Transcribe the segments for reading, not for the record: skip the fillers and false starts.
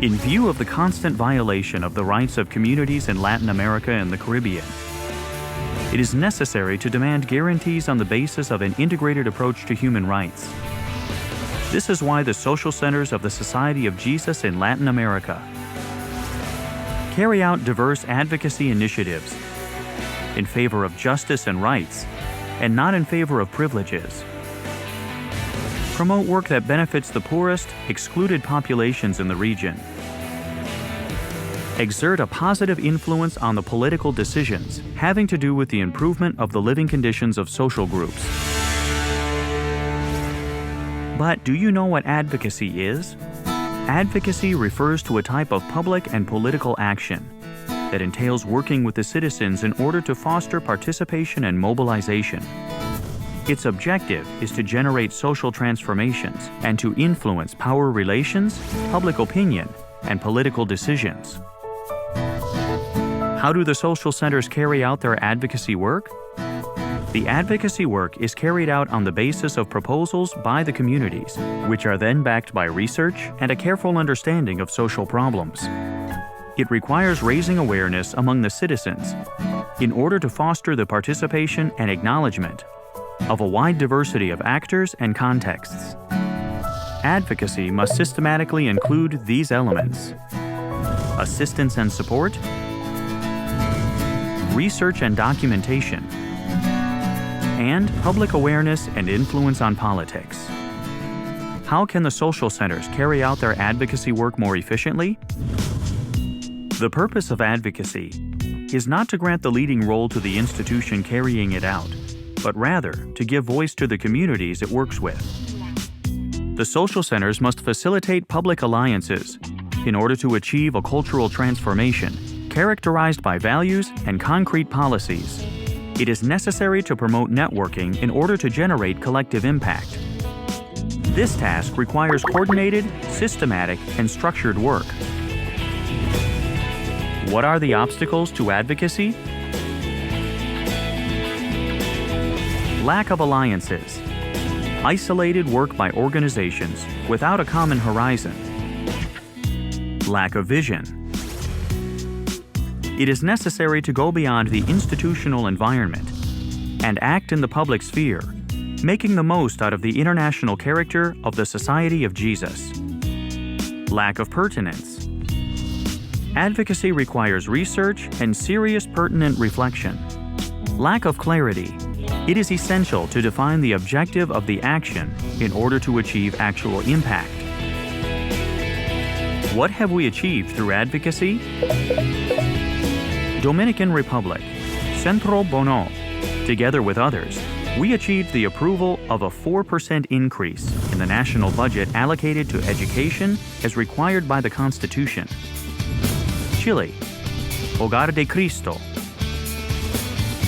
In view of the constant violation of the rights of communities in Latin America and the Caribbean, it is necessary to demand guarantees on the basis of an integrated approach to human rights. This is why the social centers of the Society of Jesus in Latin America carry out diverse advocacy initiatives in favor of justice and rights, and not in favor of privileges. Promote work that benefits the poorest, excluded populations in the region. Exert a positive influence on the political decisions having to do with the improvement of the living conditions of social groups. But do you know what advocacy is? Advocacy refers to a type of public and political action that entails working with the citizens in order to foster participation and mobilization. Its objective is to generate social transformations and to influence power relations, public opinion, and political decisions. How do the social centers carry out their advocacy work? The advocacy work is carried out on the basis of proposals by the communities, which are then backed by research and a careful understanding of social problems. It requires raising awareness among the citizens in order to foster the participation and acknowledgment of a wide diversity of actors and contexts. Advocacy must systematically include these elements: assistance and support, research and documentation, and public awareness and influence on politics. How can the social centers carry out their advocacy work more efficiently? The purpose of advocacy is not to grant the leading role to the institution carrying it out, but rather to give voice to the communities it works with. The social centers must facilitate public alliances in order to achieve a cultural transformation characterized by values and concrete policies. It is necessary to promote networking in order to generate collective impact. This task requires coordinated, systematic, and structured work. What are the obstacles to advocacy? Lack of alliances. Isolated work by organizations without a common horizon. Lack of vision. It is necessary to go beyond the institutional environment and act in the public sphere, making the most out of the international character of the Society of Jesus. Lack of pertinence. Advocacy requires research and serious pertinent reflection. Lack of clarity. It is essential to define the objective of the action in order to achieve actual impact. What have we achieved through advocacy? Dominican Republic, Centro Bono, together with others, we achieved the approval of a 4% increase in the national budget allocated to education as required by the Constitution. Chile, Hogar de Cristo.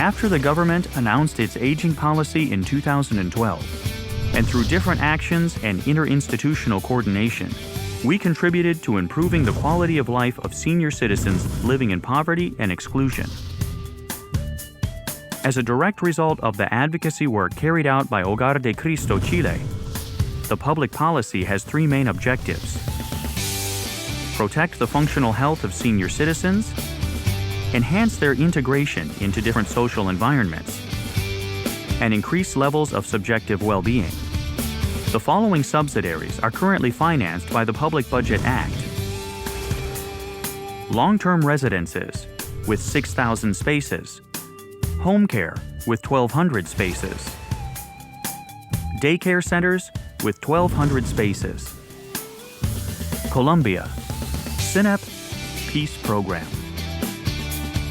After the government announced its aging policy in 2012, and through different actions and interinstitutional coordination, we contributed to improving the quality of life of senior citizens living in poverty and exclusion. As a direct result of the advocacy work carried out by Hogar de Cristo Chile, the public policy has three main objectives: protect the functional health of senior citizens, enhance their integration into different social environments, and increase levels of subjective well-being. The following subsidiaries are currently financed by the Public Budget Act: long-term residences with 6,000 spaces, home care with 1,200 spaces, daycare centers with 1,200 spaces. Colombia, CINEP Peace Program.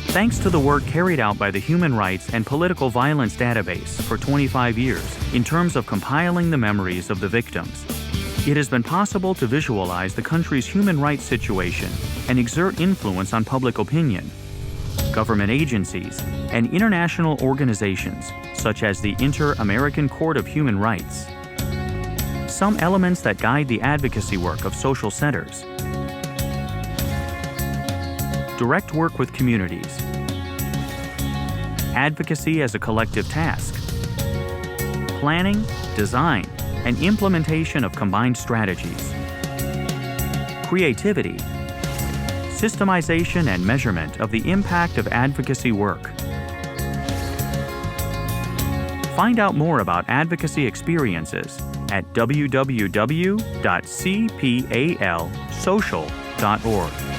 Thanks to the work carried out by the Human Rights and Political Violence Database for 25 years in terms of compiling the memories of the victims, it has been possible to visualize the country's human rights situation and exert influence on public opinion. Government agencies and international organizations such as the Inter-American Court of Human Rights. Some elements that guide the advocacy work of social centers: direct work with communities, advocacy as a collective task, planning, design, and implementation of combined strategies, creativity, systemization and measurement of the impact of advocacy work. Find out more about advocacy experiences at www.cpalsocial.org.